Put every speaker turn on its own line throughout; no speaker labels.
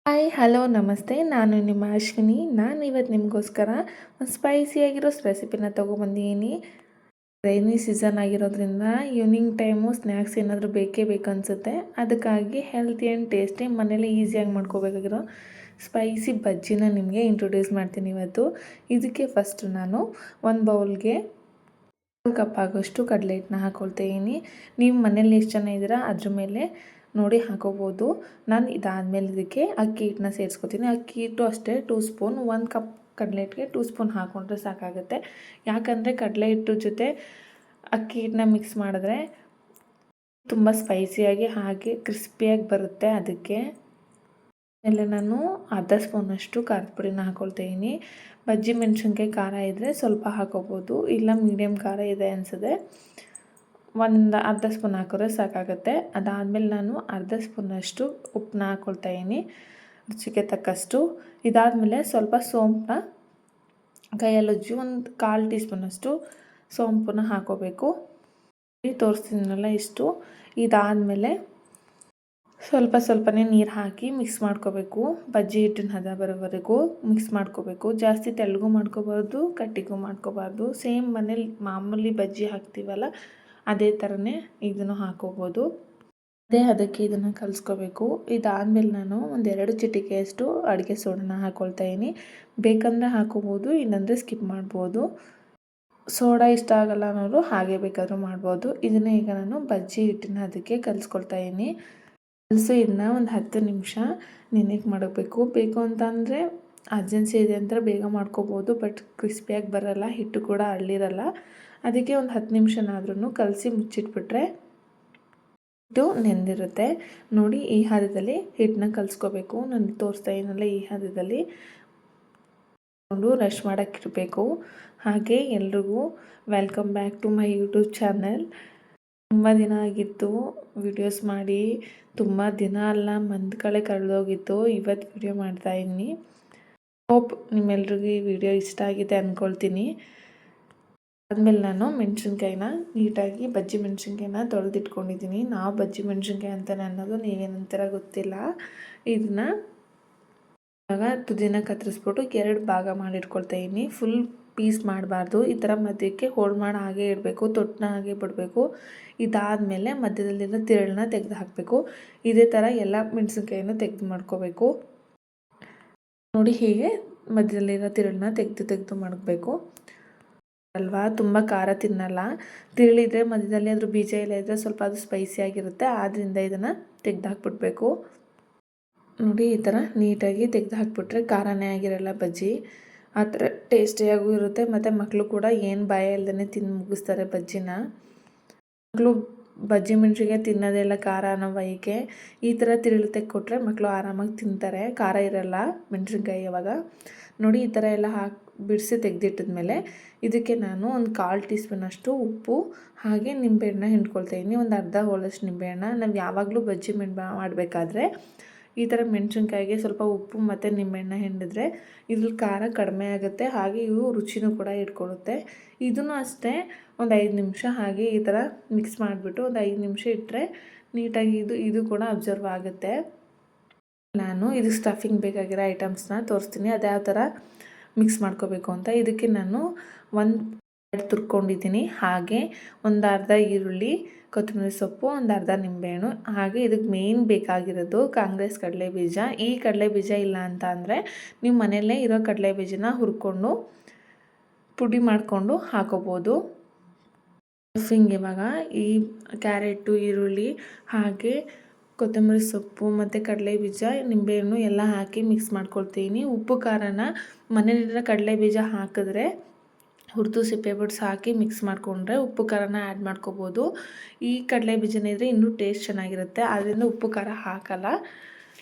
Hi hello ನಮಸ್ತೆ. ನಾನು ನಿಮ್ಮ ಅಶ್ವಿನಿ. ನಾನು ಇವತ್ತು ನಿಮಗೋಸ್ಕರ ಒಂದು ಸ್ಪೈಸಿಯಾಗಿರೋ ರೆಸಿಪಿನ ತೊಗೊಬಂದಿದ್ದೀನಿ. ರೈನಿ ಸೀಸನ್ ಆಗಿರೋದ್ರಿಂದ ಈವ್ನಿಂಗ್ ಟೈಮು ಸ್ನ್ಯಾಕ್ಸ್ ಏನಾದರೂ ಬೇಕೇ ಬೇಕನ್ಸುತ್ತೆ. ಅದಕ್ಕಾಗಿ ಹೆಲ್ತಿ ಆ್ಯಂಡ್ ಟೇಸ್ಟಿ ಮನೇಲಿ ಈಸಿಯಾಗಿ ಮಾಡ್ಕೋಬೇಕಾಗಿರೋ ಸ್ಪೈಸಿ ಬಜ್ಜಿನ ನಿಮಗೆ ಇಂಟ್ರೊಡ್ಯೂಸ್ ಮಾಡ್ತೀನಿ ಇವತ್ತು. ಇದಕ್ಕೆ ಫಸ್ಟ್ ನಾನು ಒಂದು ಬೌಲ್ಗೆ 1 ಕಪ್ ಆಗೋಷ್ಟು ಕಡಲೆ ಹಿಟ್ಟನ್ನ ಹಾಕ್ಕೊಳ್ತಾಯಿದ್ದೀನಿ. ನೀವು ಮನೇಲಿ ಎಷ್ಟು ಜನ ಇದ್ದೀರಾ ಅದ್ರ ಮೇಲೆ ನೋಡಿ ಹಾಕೋಬೋದು. ನಾನು ಇದಾದಮೇಲೆ ಇದಕ್ಕೆ ಅಕ್ಕಿ ಹಿಟ್ಟನ್ನ ಸೇರಿಸ್ಕೊತೀನಿ. ಅಕ್ಕಿ ಹಿಟ್ಟು ಅಷ್ಟೇ 2 ಸ್ಪೂನ್. 1 ಕಪ್ ಕಡಲೆ ಹಿಟ್ಟಿಗೆ 2 ಸ್ಪೂನ್ ಹಾಕ್ಕೊಂಡ್ರೆ ಸಾಕಾಗುತ್ತೆ. ಯಾಕಂದರೆ ಕಡಲೆ ಹಿಟ್ಟು ಜೊತೆ ಅಕ್ಕಿ ಹಿಟ್ಟನ್ನ ಮಿಕ್ಸ್ ಮಾಡಿದ್ರೆ ತುಂಬ ಸ್ಪೈಸಿಯಾಗಿ ಹಾಗೆ ಕ್ರಿಸ್ಪಿಯಾಗಿ ಬರುತ್ತೆ. ಅದಕ್ಕೆ ಆಮೇಲೆ ನಾನು ಅರ್ಧ ಸ್ಪೂನಷ್ಟು ಖಾರದ ಪುಡಿನ ಹಾಕ್ಕೊಳ್ತಾಯಿದ್ದೀನಿ. ಬಜ್ಜಿ ಮೆಣಸಿನ್ಕಾಯಿ ಖಾರ ಇದ್ದರೆ ಸ್ವಲ್ಪ ಹಾಕೋಬೋದು, ಇಲ್ಲ ಮೀಡಿಯಮ್ ಖಾರ ಇದೆ ಅನಿಸಿದ್ರೆ ಒಂದು ಅರ್ಧ ಸ್ಪೂನ್ ಹಾಕಿದ್ರೆ ಸಾಕಾಗುತ್ತೆ. ಅದಾದಮೇಲೆ ನಾನು ಅರ್ಧ ಸ್ಪೂನಷ್ಟು ಉಪ್ಪನ್ನ ಹಾಕ್ಕೊಳ್ತಾಯಿದ್ದೀನಿ, ರುಚಿಗೆ ತಕ್ಕಷ್ಟು. ಇದಾದಮೇಲೆ ಸ್ವಲ್ಪ ಸೋಂಪನ್ನ ಕೈಯಲ್ಲುಜ್ಜಿ ಒಂದು 1/4 ಟೀ ಸ್ಪೂನಷ್ಟು ಸೋಂಪನ್ನ ಹಾಕೋಬೇಕು. ತೋರಿಸ್ತೀನಲ್ಲ ಇಷ್ಟು. ಇದಾದಮೇಲೆ ಸ್ವಲ್ಪನೇ ನೀರು ಹಾಕಿ ಮಿಕ್ಸ್ ಮಾಡ್ಕೋಬೇಕು. ಬಜ್ಜಿ ಹಿಟ್ಟಿನ ಹದ ಬರೋವರೆಗೂ ಮಿಕ್ಸ್ ಮಾಡ್ಕೋಬೇಕು. ಜಾಸ್ತಿ ತೆಳ್ಳಗೂ ಮಾಡ್ಕೋಬಾರ್ದು, ಗಟ್ಟಿಗೂ ಮಾಡ್ಕೋಬಾರ್ದು. ಸೇಮ್ ಮನೇಲಿ ಮಾಮೂಲಿ ಬಜ್ಜಿ ಹಾಕ್ತೀವಲ್ಲ ಅದೇ ಥರನೇ ಇದನ್ನು ಹಾಕೋಬೋದು. ಅದಕ್ಕೆ ಇದನ್ನು ಕಲಿಸ್ಕೋಬೇಕು. ಇದಾದಮೇಲೆ ನಾನು 1-2 ಚಿಟಿಕೆಯಷ್ಟು ಅಡುಗೆ ಸೋಡಾನ ಹಾಕ್ಕೊಳ್ತಾಯಿದ್ದೀನಿ. ಬೇಕಂದರೆ ಹಾಕೋಬೋದು, ಇಲ್ಲಾಂದರೆ ಸ್ಕಿಪ್ ಮಾಡ್ಬೋದು. ಸೋಡಾ ಇಷ್ಟ ಆಗಲ್ಲ ಅನ್ನೋರು ಹಾಗೆ ಬೇಕಾದರೂ ಮಾಡ್ಬೋದು. ಇದನ್ನು ಈಗ ನಾನು ಬಜ್ಜಿ ಹಿಟ್ಟಿನ ಅದಕ್ಕೆ ಕಲಿಸ್ಕೊಳ್ತಾಯಿದ್ದೀನಿ. ಇದನ್ನ ಒಂದು 10 ನಿಮಿಷ ನೆನೆಗೆ ಮಾಡಬೇಕು. ಬೇಕು ಅಂತಂದರೆ ಅರ್ಜೆನ್ಸಿ ಇದೆ ಅಂದರೆ ಬೇಗ ಮಾಡ್ಕೋಬೋದು, ಬಟ್ ಕ್ರಿಸ್ಪಿಯಾಗಿ ಬರೋಲ್ಲ, ಹಿಟ್ಟು ಕೂಡ ಅರಳಿರಲ್ಲ. ಅದಕ್ಕೆ ಒಂದು 10 ನಿಮಿಷನಾದ್ರೂ ಕಲಸಿ ಮುಚ್ಚಿಟ್ಬಿಟ್ರೆ ಹಿಟ್ಟು ನೆಂದಿರುತ್ತೆ. ನೋಡಿ, ಈ ಹದದಲ್ಲಿ ಹಿಟ್ಟನ್ನ ಕಲಿಸ್ಕೋಬೇಕು. ನಾನು ತೋರಿಸ್ತಾ ಇದ್ದೀನಲ್ಲ ಈ ಹದದಲ್ಲಿ ರಶ್ ಮಾಡೋಕ್ಕಿರಬೇಕು. ಹಾಗೆ ಎಲ್ರಿಗೂ welcome back to my YouTube channel. ತುಂಬ ದಿನ ಆಗಿತ್ತು ವಿಡಿಯೋಸ್ ಮಾಡಿ, ತುಂಬ ದಿನ ಅಲ್ಲ ಮಂತ್ಗಳೇ ಕಳೆದೋಗಿತ್ತು. ಇವತ್ತು ವಿಡಿಯೋ ಮಾಡ್ತಾಯಿದ್ದೀನಿ. ಹೋಪ್ ನಿಮ್ಮೆಲ್ರಿಗೂ ಈ ವಿಡಿಯೋ ಇಷ್ಟ ಆಗಿದೆ ಅಂದ್ಕೊಳ್ತೀನಿ. ಆದಮೇಲೆ ನಾನು ಮೆಣಸಿನ್ಕಾಯಿನ ನೀಟಾಗಿ ಬಜ್ಜಿ ಮೆಣಸಿನ್ಕಾಯಿನ ತೊಳೆದಿಟ್ಕೊಂಡಿದ್ದೀನಿ. ನಾವು ಬಜ್ಜಿ ಮೆಣಸಿನ್ಕಾಯಿ ಅಂತಲೇ ಅನ್ನೋದು, ನೀವೇನಂತೀರ ಗೊತ್ತಿಲ್ಲ. ಇದನ್ನ ಇವಾಗ ತುದಿನ ಕತ್ತರಿಸ್ಬಿಟ್ಟು 2 ಭಾಗ ಮಾಡಿಟ್ಕೊಳ್ತಾಯಿದ್ದೀನಿ. ಫುಲ್ ಪೀಸ್ ಮಾಡಬಾರ್ದು, ಈ ಥರ ಮಧ್ಯಕ್ಕೆ ಹೋಲ್ಡ್ ಮಾಡಿ ಹಾಗೆ ಇಡಬೇಕು, ತೊಟ್ಟನ್ನ ಹಾಗೆ ಬಿಡಬೇಕು. ಇದಾದಮೇಲೆ ಮಧ್ಯದಲ್ಲಿರೋ ತಿರುಳನ್ನ ತೆಗೆದು ಹಾಕಬೇಕು. ಇದೇ ಥರ ಎಲ್ಲ ಮೆಣಸಿನ್ಕಾಯಿನೂ ತೆಗೆದು ಮಾಡ್ಕೋಬೇಕು. ನೋಡಿ, ಹೀಗೆ ಮಧ್ಯದಲ್ಲಿರೋ ತಿರುಳನ್ನ ತೆಗೆದು ಮಾಡಬೇಕು ಅಲ್ವಾ. ತುಂಬ ಖಾರ ತಿನ್ನಲ್ಲ. ತಿರುಳಿದ್ರೆ ಮಧ್ಯದಲ್ಲಿ ಅದ್ರ ಬೀಜ ಎಲ್ಲ ಇದ್ದರೆ ಸ್ವಲ್ಪ ಅದು ಸ್ಪೈಸಿ ಆಗಿರುತ್ತೆ. ಆದ್ದರಿಂದ ಇದನ್ನು ತೆಗೆದು ಹಾಕ್ಬಿಡ್ಬೇಕು. ನೋಡಿ, ಈ ಥರ ನೀಟಾಗಿ ತೆಗೆದು ಹಾಕ್ಬಿಟ್ರೆ ಖಾರನೇ ಆಗಿರಲ್ಲ ಬಜ್ಜಿ. ಆ ಥರ ಟೇಸ್ಟಿಯಾಗೂ ಇರುತ್ತೆ. ಮತ್ತು ಮಕ್ಕಳು ಕೂಡ ಏನು ಭಯ ಇಲ್ಲದೇ ತಿಂದು ಮುಗಿಸ್ತಾರೆ ಬಜ್ಜಿನ. ಮಕ್ಕಳು ಬಜ್ಜಿ ಮೆಣಸಿನ್ಕಾಯಿ ತಿನ್ನೋದೆಲ್ಲ ಖಾರ ಅನ್ನೋ ಭಯಕ್ಕೆ ಈ ಥರ ತಿರುಳು ತೆಗೆದುಕೊಟ್ರೆ ಮಕ್ಕಳು ಆರಾಮಾಗಿ ತಿಂತಾರೆ. ಖಾರ ಇರಲ್ಲ ಮೆಣಸಿನ್ಕಾಯಿ. ಅವಾಗ ನೋಡಿ, ಈ ಥರ ಎಲ್ಲ ಬಿಡಿಸಿ ತೆಗೆದಿಟ್ಟಿದ್ಮೇಲೆ ಇದಕ್ಕೆ ನಾನು ಒಂದು 1/4 ಟೀ ಸ್ಪೂನಷ್ಟು ಉಪ್ಪು ಹಾಗೆ ನಿಂಬೆಹಣ್ಣು ಹಿಂಡ್ಕೊಳ್ತಾಯಿದ್ದೀನಿ. ಒಂದು ಅರ್ಧ ಹೋಳಷ್ಟು ನಿಂಬೆಹಣ್ಣು. ನಾವು ಯಾವಾಗಲೂ ಬಜ್ಜಿ ಮಾಡಬೇಕಾದ್ರೆ ಈ ಥರ ಮೆಣಸಿನ್ಕಾಯಿಗೆ ಸ್ವಲ್ಪ ಉಪ್ಪು ಮತ್ತು ನಿಂಬೆಹಣ್ಣು ಹಿಂಡಿದ್ರೆ ಇದ್ರಲ್ಲಿ ಖಾರ ಕಡಿಮೆ ಆಗುತ್ತೆ, ಹಾಗೆ ಇವು ರುಚಿನೂ ಕೂಡ ಇಟ್ಕೊಳ್ಳುತ್ತೆ. ಇದನ್ನು ಅಷ್ಟೇ ಒಂದು 5 ನಿಮಿಷ ಹಾಗೆ ಈ ಥರ ಮಿಕ್ಸ್ ಮಾಡಿಬಿಟ್ಟು ಒಂದು 5 ನಿಮಿಷ ಇಟ್ಟರೆ ನೀಟಾಗಿ ಇದು ಕೂಡ ಅಬ್ಸರ್ವ್ ಆಗುತ್ತೆ. ನಾನು ಇದು ಸ್ಟಫಿಂಗ್ ಬೇಕಾಗಿರೋ ಐಟಮ್ಸ್ನ ತೋರಿಸ್ತೀನಿ, ಅದು ಯಾವ ಥರ ಮಿಕ್ಸ್ ಮಾಡ್ಕೋಬೇಕು ಅಂತ. ಇದಕ್ಕೆ ನಾನು 1 ತುರ್ಕೊಂಡಿದ್ದೀನಿ. ಹಾಗೆ ಒಂದು ಅರ್ಧ ಈರುಳ್ಳಿ, ಕೊತ್ತಂಬರಿ ಸೊಪ್ಪು, ಒಂದು ಅರ್ಧ ನಿಂಬೆಹಣ್ಣು. ಹಾಗೆ ಇದಕ್ಕೆ ಮೇನ್ ಬೇಕಾಗಿರೋದು ಕಾಂಗ್ರೆಸ್ ಕಡಲೆ ಬೀಜ. ಈ ಕಡಲೆ ಬೀಜ ಇಲ್ಲ ಅಂತ ಅಂದರೆ ನೀವು ಮನೆಯಲ್ಲೇ ಇರೋ ಕಡಲೆ ಬೀಜನ ಹುರ್ಕೊಂಡು ಪುಡಿ ಮಾಡಿಕೊಂಡು ಹಾಕೋಬೋದು. ಸ್ಟಫಿಂಗ್ ಇವಾಗ ಈ ಕ್ಯಾರೆಟು, ಈರುಳ್ಳಿ ಹಾಗೆ ಕೊತ್ತಂಬರಿ ಸೊಪ್ಪು ಮತ್ತು ಕಡಲೆ ಬೀಜ, ನಿಂಬೆಹಣ್ಣು ಎಲ್ಲ ಹಾಕಿ ಮಿಕ್ಸ್ ಮಾಡ್ಕೊಳ್ತೀನಿ. ಉಪ್ಪು ಖಾರನ ಮನೆಯಲ್ಲಿರೋ ಕಡಲೆ ಬೀಜ ಹಾಕಿದ್ರೆ ಹುರಿದು ಸಿಪ್ಪೆ ಬಿಡಿಸಿ ಹಾಕಿ ಮಿಕ್ಸ್ ಮಾಡಿಕೊಂಡ್ರೆ ಉಪ್ಪು ಖಾರನ ಆ್ಯಡ್ ಮಾಡ್ಕೋಬೋದು. ಈ ಕಡಲೆ ಬೀಜನ ಇದ್ದರೆ ಇನ್ನೂ ಟೇಸ್ಟ್ ಚೆನ್ನಾಗಿರುತ್ತೆ, ಆದ್ದರಿಂದ ಉಪ್ಪು ಖಾರ ಹಾಕಲ್ಲ.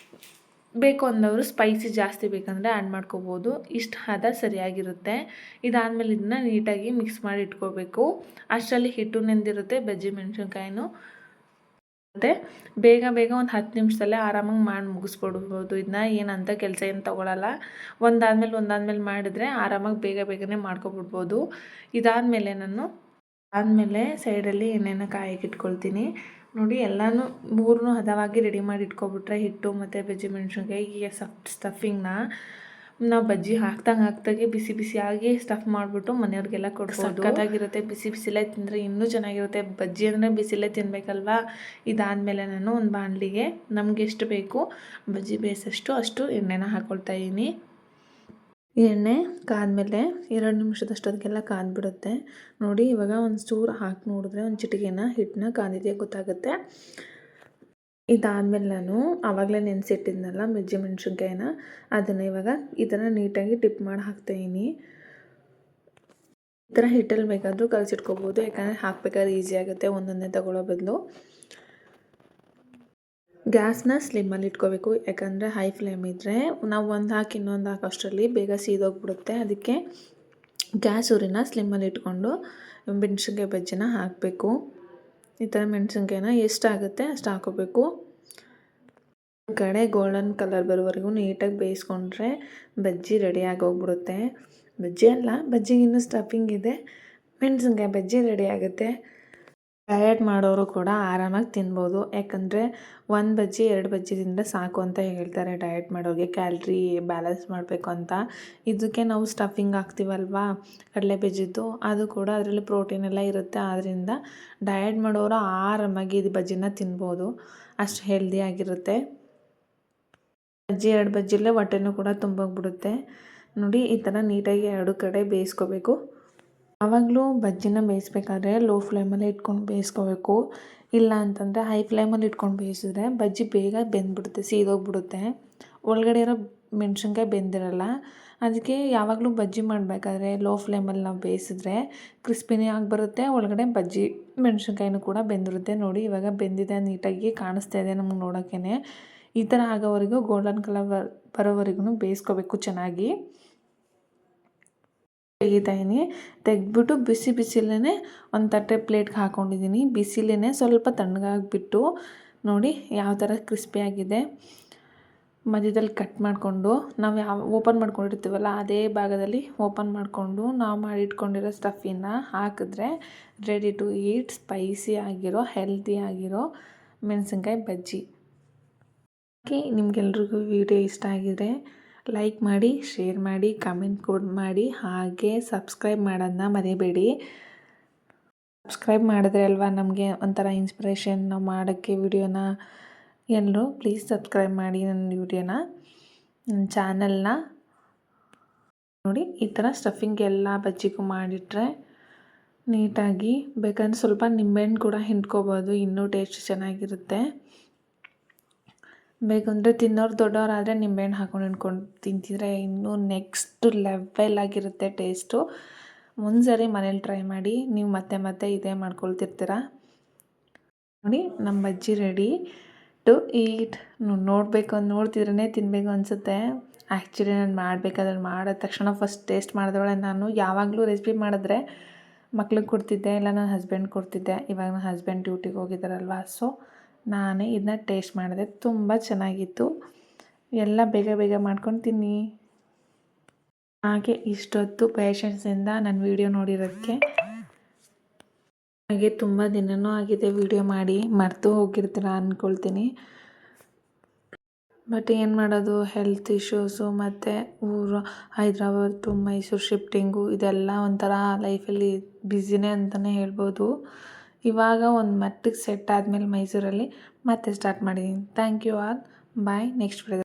ಬೇಕು ಅಂದವರು ಸ್ಪೈಸಿ ಜಾಸ್ತಿ ಬೇಕಂದರೆ ಆ್ಯಡ್ ಮಾಡ್ಕೋಬೋದು. ಇಷ್ಟು ಹದ ಸರಿಯಾಗಿರುತ್ತೆ. ಇದಾದಮೇಲೆ ಇದನ್ನ ನೀಟಾಗಿ ಮಿಕ್ಸ್ ಮಾಡಿ ಇಟ್ಕೋಬೇಕು. ಅಷ್ಟರಲ್ಲಿ ಹಿಟ್ಟು ನೆಂದಿರುತ್ತೆ, ಬಜ್ಜಿ ಮೆಣಸಿನ್ಕಾಯಿನೂ ಮತ್ತು ಬೇಗ ಒಂದು 10 ನಿಮಿಷದಲ್ಲೇ ಆರಾಮಾಗಿ ಮಾಡಿ ಮುಗಿಸ್ಬಿಡ್ಬೋದು. ಇದನ್ನ ಏನಂತ ಕೆಲಸ ಏನು ತೊಗೊಳಲ್ಲ. ಒಂದಾದ್ಮೇಲೆ ಮಾಡಿದ್ರೆ ಆರಾಮಾಗಿ ಬೇಗನೆ ಮಾಡ್ಕೊಬಿಡ್ಬೋದು. ಇದಾದಮೇಲೆ ನಾನು ಸೈಡಲ್ಲಿ ಎಣ್ಣೆನ ಕಾಯಕ್ಕೆ ಇಟ್ಕೊಳ್ತೀನಿ. ನೋಡಿ ಎಲ್ಲನೂ ಮೂರನ್ನೂ ಹದವಾಗಿ ರೆಡಿ ಮಾಡಿ ಇಟ್ಕೊಬಿಟ್ರೆ ಹಿಟ್ಟು ಮತ್ತು ಬಜ್ಜಿ ಮೆಣಸಿನ್ಕಾಯಿ ಈ ಸ್ಟಫಿಂಗ್ನ ನಾವು ಬಜ್ಜಿ ಹಾಕ್ದಂಗೆ ಬಿಸಿ ಬಿಸಿಯಾಗಿ ಸ್ಟಫ್ ಮಾಡಿಬಿಟ್ಟು ಮನೆಯವ್ರಿಗೆಲ್ಲ ಕೊಡ್ಬೋದು. ಸಕ್ಕತ್ತಾಗಿರುತ್ತೆ. ಬಿಸಿ ಬಿಸಿಲೇ ತಿಂದರೆ ಇನ್ನೂ ಚೆನ್ನಾಗಿರುತ್ತೆ. ಬಜ್ಜಿ ಅಂದರೆ ಬಿಸಿಲೇ ತಿನ್ನಬೇಕಲ್ವಾ. ಇದಾದಮೇಲೆ ನಾನು ಒಂದು ಬಾಣಲಿಗೆ ನಮಗೆ ಎಷ್ಟು ಬೇಕು ಬಜ್ಜಿ ಬೇಯಿಸೋಷ್ಟು ಅಷ್ಟು ಎಣ್ಣೆನ ಹಾಕ್ಕೊಳ್ತಾ ಇದ್ದೀನಿ. ಎಣ್ಣೆ ಕಾದ್ಮೇಲೆ 2 ನಿಮಿಷದಷ್ಟು ಅದಕ್ಕೆಲ್ಲ ಕಾದ್ಬಿಡುತ್ತೆ. ನೋಡಿ ಇವಾಗ ಒಂದು ಚೂರು ಹಾಕಿ ನೋಡಿದ್ರೆ ಒಂದು ಚಿಟಿಕೆನ ಹಿಟ್ಟನ್ನ ಕಾದಿದೆ ಗೊತ್ತಾಗುತ್ತೆ. ಇದಾದಮೇಲೆ ನಾನು ಆವಾಗಲೇ ನೆನೆಸಿಟ್ಟಿದ್ನಲ್ಲ ಬಜ್ಜಿ ಮೆಣಸಿನ್ಕಾಯಿನ ಅದನ್ನು ಇವಾಗ ಈ ಥರ ನೀಟಾಗಿ ಡಿಪ್ ಮಾಡಿ ಹಾಕ್ತಾಯಿದ್ದೀನಿ. ಈ ಥರ ಹಿಟ್ಟಲ್ಲಿ ಬೇಕಾದರೂ ಕಲಸಿಟ್ಕೋಬೋದು, ಯಾಕಂದರೆ ಹಾಕಬೇಕಾದ್ರೆ ಈಸಿ ಆಗುತ್ತೆ ಒಂದೊಂದೇ ತಗೊಳ್ಳೋ ಬದಲು. ಗ್ಯಾಸ್ನ ಸ್ಲಿಮ್ಮಲ್ಲಿ ಇಟ್ಕೋಬೇಕು, ಯಾಕಂದರೆ ಹೈ ಫ್ಲೇಮ್ ಇದ್ದರೆ ನಾವು ಒಂದು ಹಾಕಿ ಇನ್ನೊಂದು ಹಾಕೋಷ್ಟರಲ್ಲಿ ಬೇಗ ಸೀದೋಗ್ಬಿಡುತ್ತೆ. ಅದಕ್ಕೆ ಗ್ಯಾಸ್ ಉರಿನ ಸ್ಲಿಮ್ಮಲ್ಲಿ ಇಟ್ಕೊಂಡು ಮೆಣಸಿನ್ಕಾಯಿ ಬಜ್ಜಿನ ಹಾಕಬೇಕು. ಈ ಥರ ಮೆಣಸಿನ್ಕಾಯಿನ ಎಷ್ಟಾಗುತ್ತೆ ಅಷ್ಟು ಹಾಕೋಬೇಕು. ಒಂದು ಕಡೆ ಗೋಲ್ಡನ್ ಕಲರ್ ಬರೋವರೆಗೂ ನೀಟಾಗಿ ಬೇಯಿಸ್ಕೊಂಡ್ರೆ ಬಜ್ಜಿ ರೆಡಿಯಾಗಿ ಹೋಗ್ಬಿಡುತ್ತೆ. ಬಜ್ಜಿ ಅಲ್ಲ, ಬಜ್ಜಿಗೆ ಇನ್ನೂ ಸ್ಟಫಿಂಗ್ ಇದೆ, ಮೆಣಸಿನ್ಕಾಯಿ ಬಜ್ಜಿ ರೆಡಿ ಆಗುತ್ತೆ. ಡಯಟ್ ಮಾಡೋರು ಕೂಡ ಆರಾಮಾಗಿ ತಿನ್ಬೋದು, ಯಾಕಂದರೆ 1 ಬಜ್ಜಿ 2 ಬಜ್ಜಿ ತಿಂದರೆ ಸಾಕು ಅಂತ ಹೇಳ್ತಾರೆ ಡಯಟ್ ಮಾಡೋರಿಗೆ, ಕ್ಯಾಲ್ರಿ ಬ್ಯಾಲೆನ್ಸ್ ಮಾಡಬೇಕು ಅಂತ. ಇದಕ್ಕೆ ನಾವು ಸ್ಟಫಿಂಗ್ ಹಾಕ್ತೀವಲ್ವಾ ಕಡಲೆ ಬಜ್ಜಿದ್ದು, ಅದು ಕೂಡ ಅದರಲ್ಲಿ ಪ್ರೋಟೀನ್ ಎಲ್ಲ ಇರುತ್ತೆ. ಆದ್ದರಿಂದ ಡಯಟ್ ಮಾಡೋರು ಆರಾಮಾಗಿ ಇದು ಬಜ್ಜಿನ ತಿನ್ಬೋದು, ಅಷ್ಟು ಹೆಲ್ದಿಯಾಗಿರುತ್ತೆ. ಬಜ್ಜಿ 2 ಬಜ್ಜಿಲೇ ಹೊಟ್ಟೆನೂ ಕೂಡ ತುಂಬೋಗ್ಬಿಡುತ್ತೆ. ನೋಡಿ ಈ ಥರ ನೀಟಾಗಿ 2 ಕಡೆ ಬೇಯಿಸ್ಕೋಬೇಕು. ಆವಾಗಲೂ ಬಜ್ಜಿನ ಬೇಯಿಸ್ಬೇಕಾದ್ರೆ ಲೋ ಫ್ಲೇಮಲ್ಲೇ ಇಟ್ಕೊಂಡು ಬೇಯಿಸ್ಕೋಬೇಕು. ಇಲ್ಲ ಅಂತಂದರೆ ಹೈ ಫ್ಲೇಮಲ್ಲಿ ಇಟ್ಕೊಂಡು ಬೇಯಿಸಿದ್ರೆ ಬಜ್ಜಿ ಬೇಗ ಬೆಂದ್ಬಿಡುತ್ತೆ, ಸೀದೋಗ್ಬಿಡುತ್ತೆ. ಒಳಗಡೆ ಇರೋ ಮೆಣಸಿನ್ಕಾಯಿ ಬೆಂದಿರಲ್ಲ. ಅದಕ್ಕೆ ಯಾವಾಗಲೂ ಬಜ್ಜಿ ಮಾಡಬೇಕಾದ್ರೆ ಲೋ ಫ್ಲೇಮಲ್ಲಿ ನಾವು ಬೇಯಿಸಿದ್ರೆ ಕ್ರಿಸ್ಪಿನೇ ಆಗಿ ಬರುತ್ತೆ, ಒಳಗಡೆ ಬಜ್ಜಿ ಮೆಣಸಿನ್ಕಾಯಿನೂ ಕೂಡ ಬೆಂದಿರುತ್ತೆ. ನೋಡಿ ಇವಾಗ ಬೆಂದಿದೆ, ನೀಟಾಗಿ ಕಾಣಿಸ್ತಾ ಇದೆ ನಮಗೆ ನೋಡೋಕ್ಕೇ. ಈ ಥರ ಆಗೋವರೆಗೂ ಗೋಲ್ಡನ್ ಕಲರ್ ಬರೋವರೆಗೂ ಬೇಯಿಸ್ಕೋಬೇಕು ಚೆನ್ನಾಗಿ. ತೆಗಿತಾಯಿನಿ, ತೆಗೆದ್ಬಿಟ್ಟು ಬಿಸಿ ಬಿಸಿಲೇ ಒಂದು ತಟ್ಟೆ ಪ್ಲೇಟ್ಗೆ ಹಾಕ್ಕೊಂಡಿದ್ದೀನಿ. ಬಿಸಿಲೇ ಸ್ವಲ್ಪ ತಣ್ಣಗಾಗಿಬಿಟ್ಟು ನೋಡಿ ಯಾವ ಥರ ಕ್ರಿಸ್ಪಿಯಾಗಿದೆ. ಮಧ್ಯದಲ್ಲಿ ಕಟ್ ಮಾಡಿಕೊಂಡು ನಾವು ಓಪನ್ ಮಾಡ್ಕೊಂಡಿರ್ತೀವಲ್ಲ ಅದೇ ಭಾಗದಲ್ಲಿ ಓಪನ್ ಮಾಡಿಕೊಂಡು ನಾವು ಮಾಡಿಟ್ಕೊಂಡಿರೋ ಸ್ಟಫಿನ ಹಾಕಿದ್ರೆ ರೆಡಿ ಟು ಈಟ್ ಸ್ಪೈಸಿ ಆಗಿರೋ ಹೆಲ್ದಿ ಆಗಿರೋ ಮೆಣಸಿನ್ಕಾಯಿ ಬಜ್ಜಿ. ನಿಮಗೆಲ್ರಿಗೂ ವಿಡಿಯೋ ಇಷ್ಟ ಆಗಿದೆ ಲೈಕ್ ಮಾಡಿ, ಶೇರ್ ಮಾಡಿ, ಕಮೆಂಟ್ ಕೂಡ ಮಾಡಿ, ಹಾಗೆ ಸಬ್ಸ್ಕ್ರೈಬ್ ಮಾಡೋದನ್ನ ಮರಿಬೇಡಿ. ಸಬ್ಸ್ಕ್ರೈಬ್ ಮಾಡಿದ್ರೆ ಅಲ್ವಾ ನಮಗೆ ಒಂಥರ ಇನ್ಸ್ಪಿರೇಷನ್ ನಾವು ಮಾಡೋಕ್ಕೆ ವಿಡಿಯೋನ. ಎಲ್ಲರೂ ಪ್ಲೀಸ್ ಸಬ್ಸ್ಕ್ರೈಬ್ ಮಾಡಿ ನನ್ನ ವಿಡಿಯೋನ, ನನ್ನ ಚಾನಲ್ನ. ನೋಡಿ ಈ ಥರ ಸ್ಟಫಿಂಗ್ ಎಲ್ಲ ಬಜ್ಜಿಗೂ ಮಾಡಿಟ್ರೆ ನೀಟಾಗಿ, ಬೇಕಂದ್ರೆ ಸ್ವಲ್ಪ ನಿಂಬೆಹಣ್ಣು ಕೂಡ ಹಿಂಡ್ಕೋಬೋದು, ಇನ್ನೂ ಟೇಸ್ಟ್ ಚೆನ್ನಾಗಿರುತ್ತೆ. ಬೇಕಂದರೆ ತಿನ್ನೋರು ದೊಡ್ಡವರಾದರೆ ನಿಂಬೆಹಣ್ಣು ಹಾಕೊಂಡು ತಿಂತಿದ್ರೆ ಇನ್ನೂ ನೆಕ್ಸ್ಟ್ ಲೆವೆಲ್ ಆಗಿರುತ್ತೆ ಟೇಸ್ಟು. ಒಂದ್ಸರಿ ಮನೇಲಿ ಟ್ರೈ ಮಾಡಿ, ನೀವು ಮತ್ತೆ ಮತ್ತೆ ಇದೇ ಮಾಡ್ಕೊಳ್ತಿರ್ತೀರ. ನೋಡಿ ನಮ್ಮ ಬಜ್ಜಿ ರೆಡಿ ಟು ಈಟ್. ನೋಡ್ತಿದ್ರೇ ತಿನ್ನಬೇಕು ಅನಿಸುತ್ತೆ. ಆ್ಯಕ್ಚುಲಿ ನಾನು ಮಾಡಬೇಕಾದ್ರೆ ಮಾಡಿದ ತಕ್ಷಣ ಫಸ್ಟ್ ಟೇಸ್ಟ್ ಮಾಡಿದವಳೆ ನಾನು. ಯಾವಾಗಲೂ ರೆಸಿಪಿ ಮಾಡಿದ್ರೆ ಮಕ್ಳಿಗೆ ಕೊಡ್ತಿದ್ದೆ, ಇಲ್ಲ ನನ್ನ ಹಸ್ಬೆಂಡ್ ಕೊಡ್ತಿದ್ದೆ. ಇವಾಗ ನನ್ನ ಹಸ್ಬೆಂಡ್ ಡ್ಯೂಟಿಗೆ ಹೋಗಿದ್ದಾರಲ್ವ, ಸೊ ನಾನೇ ಇದನ್ನ ಟೇಸ್ಟ್ ಮಾಡಿದೆ. ತುಂಬ ಚೆನ್ನಾಗಿತ್ತು. ಎಲ್ಲ ಬೇಗ ಬೇಗ ಮಾಡ್ಕೊಂಡು ತಿನ್ನಿ. ಹಾಗೆ ಇಷ್ಟೊತ್ತು ಪೇಷನ್ಸಿಂದ ನನ್ನ ವಿಡಿಯೋ ನೋಡಿರೋದಕ್ಕೆ. ಹಾಗೆ ತುಂಬ ದಿನವೂ ಆಗಿದೆ ವಿಡಿಯೋ ಮಾಡಿ, ಮರೆತು ಹೋಗಿರ್ತೀರ ಅಂದ್ಕೊಳ್ತೀನಿ. ಬಟ್ ಏನು ಮಾಡೋದು, ಹೆಲ್ತ್ ಇಶ್ಯೂಸು ಮತ್ತು ಹೈದ್ರಾಬಾದ್ ಟು ಮೈಸೂರು ಶಿಫ್ಟಿಂಗು ಇದೆಲ್ಲ ಒಂಥರ ಲೈಫಲ್ಲಿ ಬ್ಯುಸಿನೇ ಅಂತಲೇ ಹೇಳ್ಬೋದು. ಇವಾಗ ಒಂದು ಮಟ್ಟಿಗೆ ಸೆಟ್ ಆದಮೇಲೆ ಮೈಸೂರಲ್ಲಿ ಮತ್ತೆ ಸ್ಟಾರ್ಟ್ ಮಾಡಿದ್ದೀನಿ. Thank you all. Bye. Next video